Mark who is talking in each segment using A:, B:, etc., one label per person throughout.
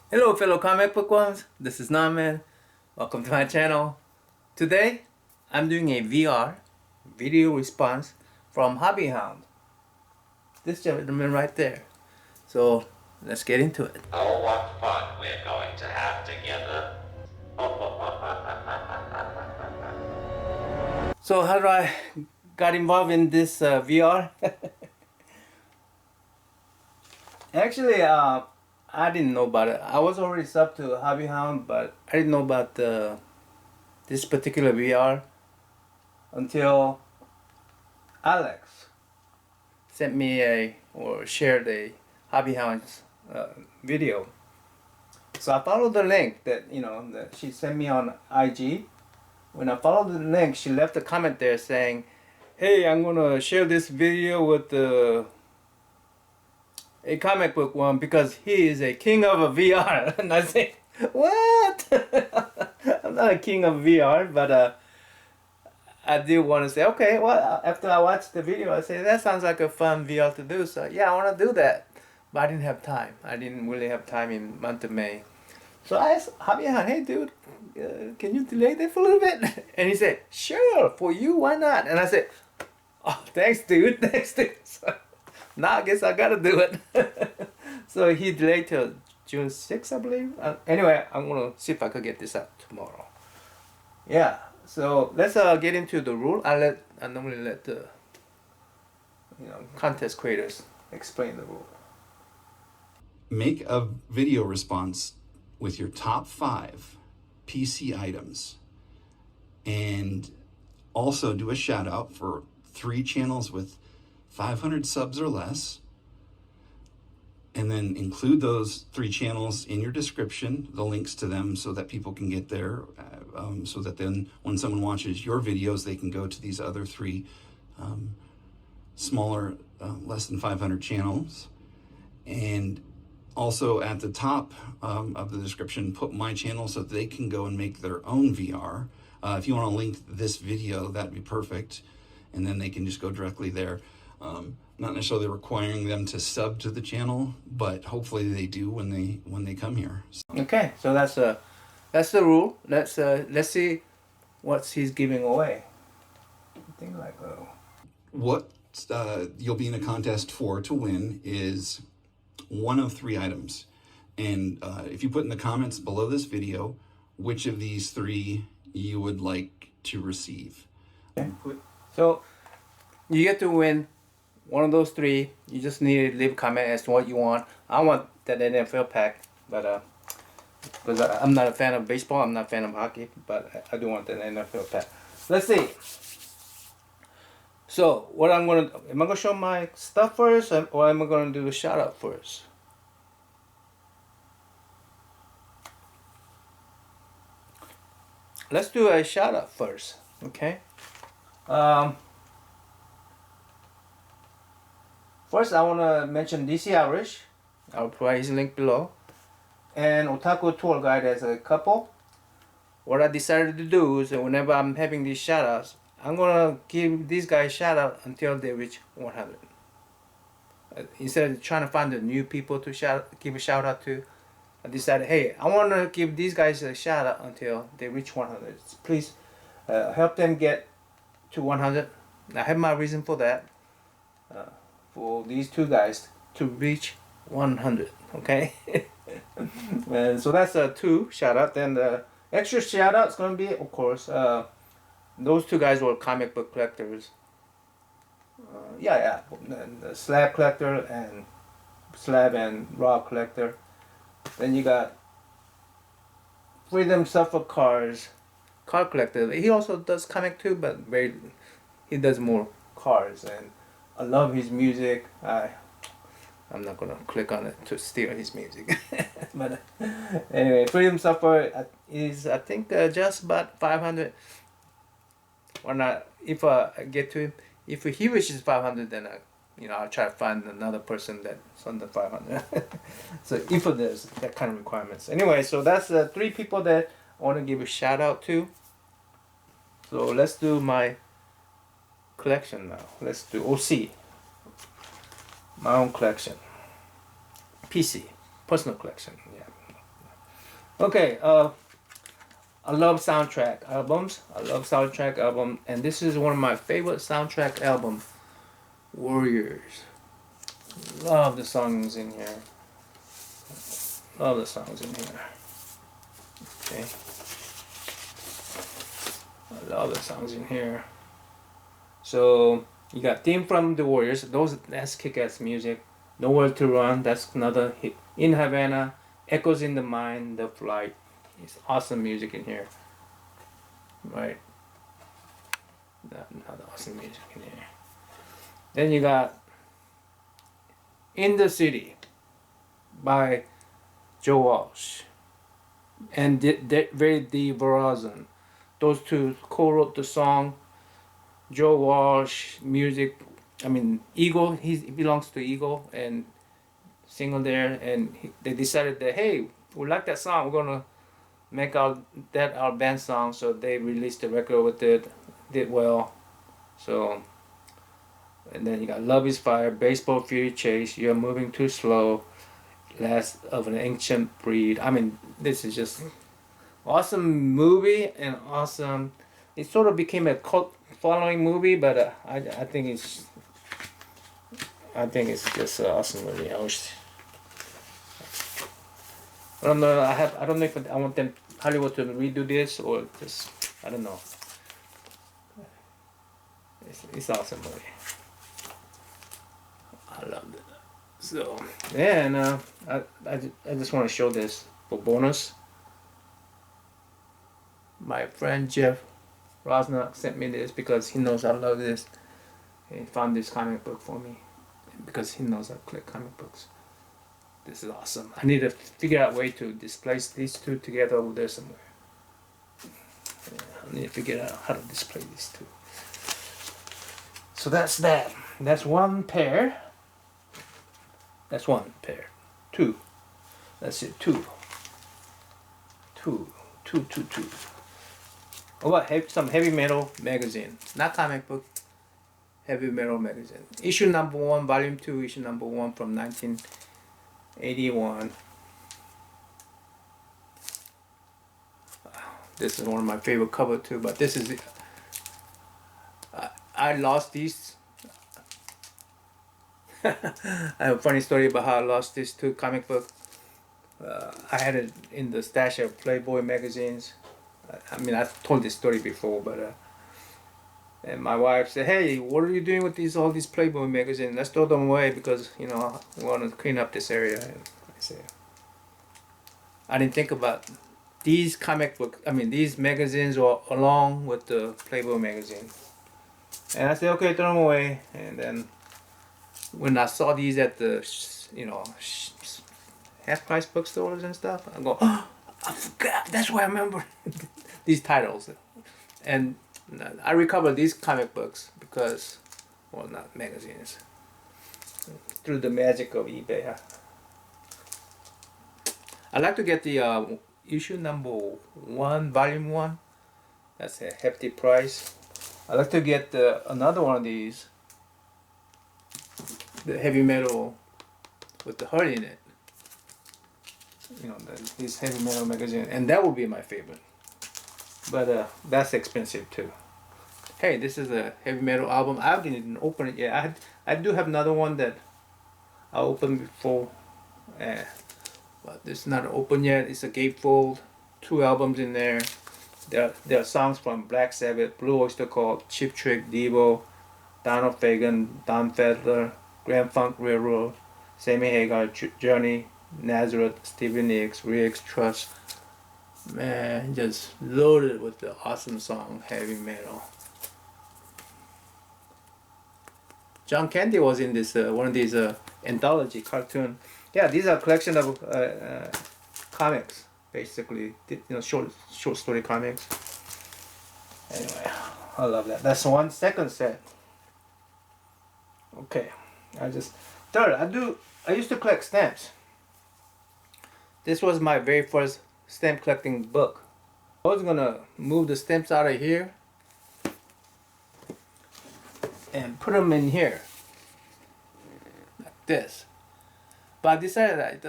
A: Hello fellow comic book ones, this is Norman. Welcome to my channel. Today I'm doing a VR video response from Hound. This gentleman right there. So let's get into it.
B: Oh, what fun we're going to have together.
A: So how do I got involved in this VR? Actually, I didn't know about it. I was already sub to Hound, but I didn't know about this particular VR until Alex sent me or shared a Hounds video. So I followed the link that that she sent me on IG. When I followed the link, she left a comment there saying, "Hey, I'm gonna share this video with a comic book one because he is a king of a VR." And I say, "What? I'm not a king of VR, but I do want to say, okay, well, after I watched the video, I say, that sounds like a fun VR to do. So yeah, I want to do that. But I didn't have time. I didn't really have time in month of May. So I asked Javier, hey dude, can you delay that for a little bit? And he said, sure, for you, why not? And I said, oh, thanks dude, thanks dude. So now I guess I gotta do it. So he delayed till June 6th, I believe. Anyway, I'm gonna see if I could get this out tomorrow. Yeah. So let's get into the rule. I normally let the contest creators explain the rule.
C: Make a video response with your top 5 PC items, and also do a shout out for 3 channels with 500 subs or less, and then include those 3 channels in your description, the links to them, so that people can get there, so that then when someone watches your videos, they can go to these other 3 smaller, less than 500 channels. And also at the top of the description, put my channel so that they can go and make their own VR. If you want to link this video, that'd be perfect. And then they can just go directly there. Not necessarily requiring them to sub to the channel, but hopefully they do when they come here.
A: Okay, so that's the rule. Let's see what he's giving away. Things like
C: what you'll be in a contest for to win is one of 3 items, and if you put in the comments below this video which of these 3 you would like to receive.
A: Okay. So you get to win one of those 3. You just need to leave a comment as to what you want. I want that NFL pack, but because I'm not a fan of baseball, I'm not a fan of hockey, but I do want that NFL pack. Let's see. So what am I gonna show my stuff first, or am I gonna do the shout out first? Let's do a shout out first, okay? First, I want to mention DC Irish. I'll provide his link below. And Otaku Tour Guide as a couple. What I decided to do is that whenever I'm having these shoutouts, I'm gonna give these guys shout out until they reach 100. Instead of trying to find the new people to give a shout out to, I decided, hey, I want to give these guys a shout out until they reach 100. Please help them get to 100. I have my reason for that. For these 2 guys to reach 100, okay? And so that's a 2 shout out. Then the extra shout out is going to be, of course, those 2 guys were comic book collectors. The slab collector and slab and raw collector. Then you got Freedomsurfer car collector. He also does comic too, but he does more cars, and I love his music. I'm not gonna click on it to steal his music. But anyway, Freedomsurfer is, I think, just about 500. Or not, if I get to him, if he reaches 500, then I'll try to find another person that's under 500. So if there's that kind of requirements. Anyway, so that's 3 people that I want to give a shout out to. So let's do my collection now. Let's do OC. My own collection. PC. Personal collection. Yeah. Okay, I love soundtrack albums. I love soundtrack album, and this is one of my favorite soundtrack album. Warriors. Love the songs in here. Love the songs in here. Okay. I love the songs in here. So you got theme from the Warriors. That's kick-ass music. Nowhere to Run. That's another hit. In Havana. Echoes in the Mind. The Flight. It's awesome music in here. Right. Another awesome music in here. Then you got In the City by Joe Walsh and Very D. Verizon. Those two co-wrote the song. Joe Walsh, music. I mean, Eagle. He belongs to Eagle and single there. And they decided that, hey, we like that song. We're gonna make our band song. So they released the record with it. Did well. So. And then you got Love is Fire, Baseball Fury Chase, You're Moving Too Slow, Last of an Ancient Breed. I mean, this is just awesome movie and awesome. It sort of became a cult following movie, but I think it's just an awesome movie. I don't know. I don't know if I want them Hollywood to redo this or just I don't know. It's awesome movie. I love it. So, yeah, and I just want to show this for bonus. My friend Jeff Rusnock sent me this because he knows I love this. He found this comic book for me because he knows I collect comic books. This is awesome. I need to figure out a way to display these two together over there somewhere. Yeah, I need to figure out how to display these two. So that's that. That's one pair. That's one pair. Two. That's it. Two. How about some heavy metal magazine? Not comic book. Heavy metal magazine. Issue number 1, volume 2, issue number 1 from 1981. This is one of my favorite cover too, but this is I lost these. I have a funny story about how I lost these two comic books. I had it in the stash of Playboy magazines. I mean, I've told this story before, but and my wife said, "Hey, what are you doing with all these Playboy magazines? Let's throw them away because we want to clean up this area." And I said, I didn't think about these these magazines were along with the Playboy magazine. And I said, okay, throw them away. And then when I saw these at the, half-price bookstores and stuff, I go, oh, I forgot. That's why I remember these titles. And I recovered these comic books because, well, not magazines, through the magic of eBay. I'd like to get the issue number 1, volume 1. That's a hefty price. I'd like to get another one of these, the heavy metal with the heart in it. This heavy metal magazine, and that would be my favorite. But that's expensive too. Hey, this is a heavy metal album. I didn't even open it yet. I do have another one that I opened before, but it's not open yet. It's a gatefold. 2 albums in there. There are songs from Black Sabbath, Blue Oyster Cult, Cheap Trick, Devo, Donald Fagen, Don Fedler, Grand Funk Railroad, Sammy Hagar, Journey, Nazareth, Stevie Nicks, Riggs, Trust. Man, just loaded with the awesome song, heavy metal. John Candy was in this one of these anthology cartoon. Yeah, these are a collection of comics, basically, short story comics. Anyway, I love that. That's one second set. Okay, third. I used to collect stamps. This was my very first stamp collecting book. I was gonna move the stamps out of here and put them in here like this, but I decided that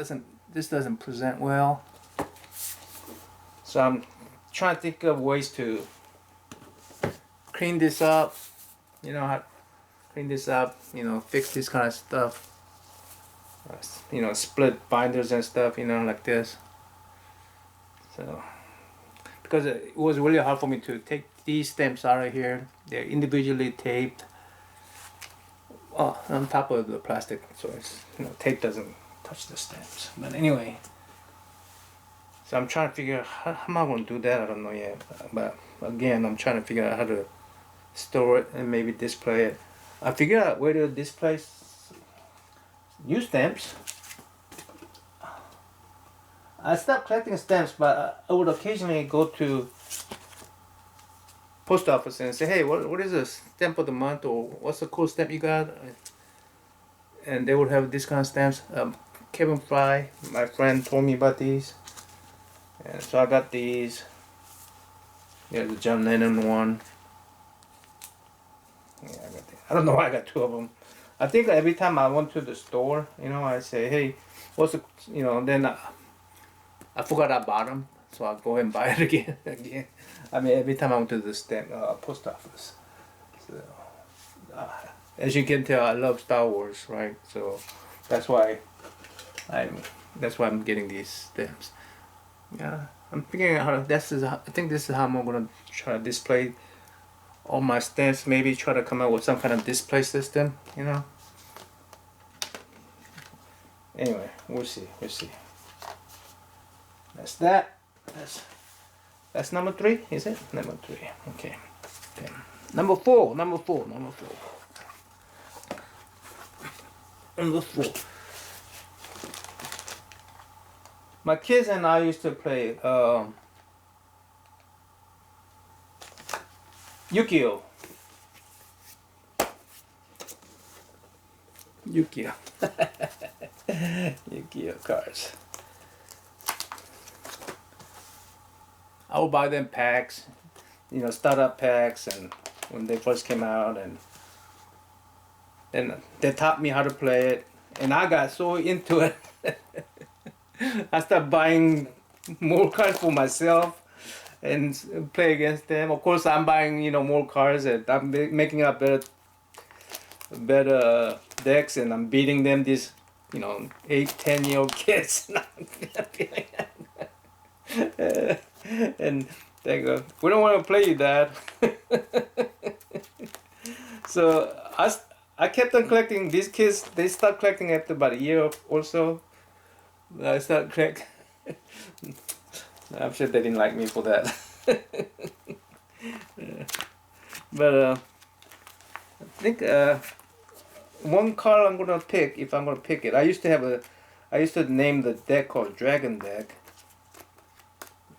A: this doesn't present well. So I'm trying to think of ways to clean this up. You know how to clean this up. You know, fix this kind of stuff. You know, split binders and stuff. You know, like this. So because it was really hard for me to take these stamps out of here. They're individually taped on top of the plastic, so it's, you know, tape doesn't touch the stamps. But anyway, so I'm trying to figure out how am I going to do that. I don't know yet. But again, I'm trying to figure out how to store it and maybe display it. I figured out where to display new stamps. I stopped collecting stamps, but I would occasionally go to post office and say, hey, what is the stamp of the month, or what's the cool stamp you got? And they would have this kind of stamps. Kevin Fry, my friend, told me about these, and so I got these. There's the John Lennon one. Yeah, I got that. I don't know why I got two of them. I think every time I went to the store, you know, I say, hey, what's the, you know, then I forgot I bought them, so I'll go ahead and buy it again. I mean, every time I went to the post office. So, as you can tell, I love Star Wars, right? So that's why I'm getting these stamps. Yeah, I'm figuring out how to. I think this is how I'm gonna try to display all my stamps. Maybe try to come up with some kind of display system, you know. Anyway, we'll see. That's that. That's number 3, is it? Number 3. Okay. Number 4. Number 4. My kids and I used to play Yu-Gi-Oh. Yu-Gi-Oh cards. I would buy them packs, you know, startup packs, and when they first came out, and they taught me how to play it, and I got so into it. I started buying more cards for myself and play against them. Of course, I'm buying, you know, more cards, and I'm making up better decks, and I'm beating them, these, you know, 8-10-year-old kids. And they go, we don't want to play you, Dad. So I kept on collecting. These kids, they stopped collecting after about a year or so. I started collecting. I'm sure they didn't like me for that. But I think one card I'm gonna pick, if I'm gonna pick it. I used to name the deck called Dragon Deck.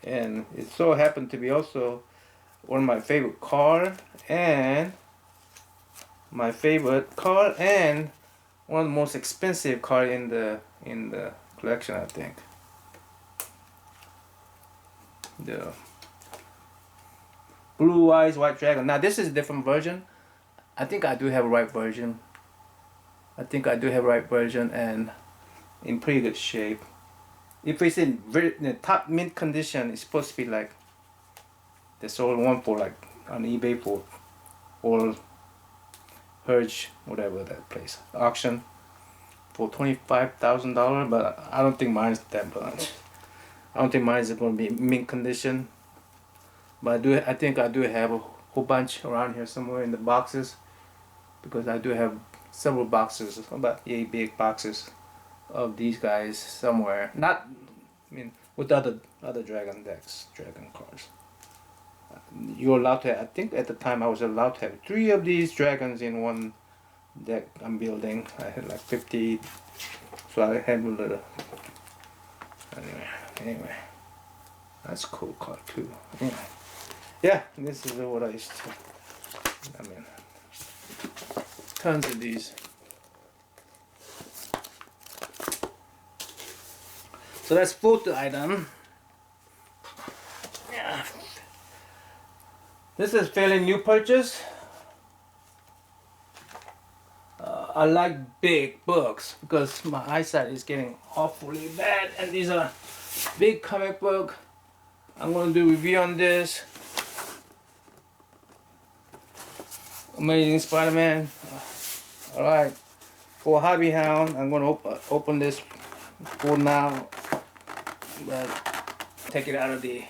A: And it so happened to be also one of my favorite cards, and one of the most expensive card in the collection, I think. The Blue Eyes White Dragon. Now this is a different version. I think I do have a right version. And in pretty good shape. If it's in the top mint condition, it's supposed to be like they sold one for like on eBay for, or Herge, whatever that place, auction, for $25,000. But I don't think mine's that much. I don't think mine's going to be mint condition. But I think I do have a whole bunch around here somewhere in the boxes, because I do have several boxes, about 8 big boxes of these guys somewhere. Not, I mean, with other dragon decks, dragon cards. You're allowed to have, I think at the time I was allowed to have 3 of these dragons in one deck I'm building. I had like 50, so I had a little. Anyway, that's a cool card too. Anyway, yeah, this is what I used to. I mean, tons of these. So that's 4th item. Yeah. This is fairly new purchase. I like big books because my eyesight is getting awfully bad, and these are big comic book. I'm gonna do a review on this Amazing Spider-Man. Alright, for Hobby Hound, I'm gonna open this for now, but take it out of the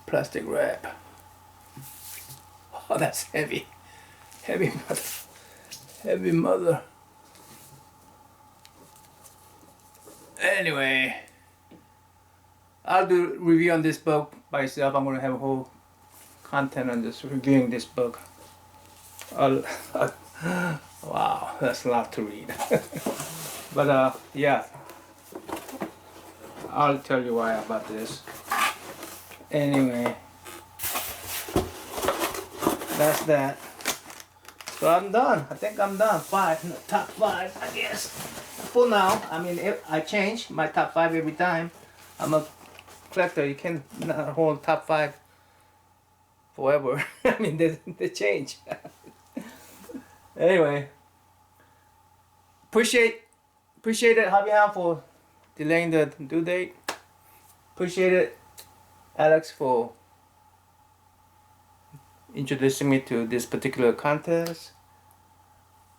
A: plastic wrap. Oh, that's heavy. Heavy mother. Heavy mother. Anyway, I'll do a review on this book by itself. I'm gonna have a whole content on this, reviewing this book. Wow, that's a lot to read. But yeah, I'll tell you why about this. Anyway, that's that. So I'm done. I think I'm done. Top five, I guess. For now, I mean, I change my top five every time. I'm a collector. You can not hold top five forever. I mean, they change. Anyway, appreciate it, Hobby Hound, for delaying the due date. Appreciate it, Alex, for introducing me to this particular contest.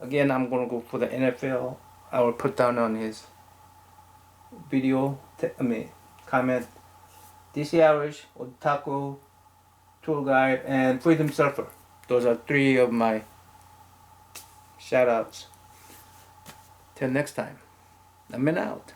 A: Again, I'm gonna go for the NFL. I will put down on his video, comment. DC Irish, Otaku, Tour Guide, and Freedomsurfer. Those are 3 of my shout outs. Till next time, I'm out.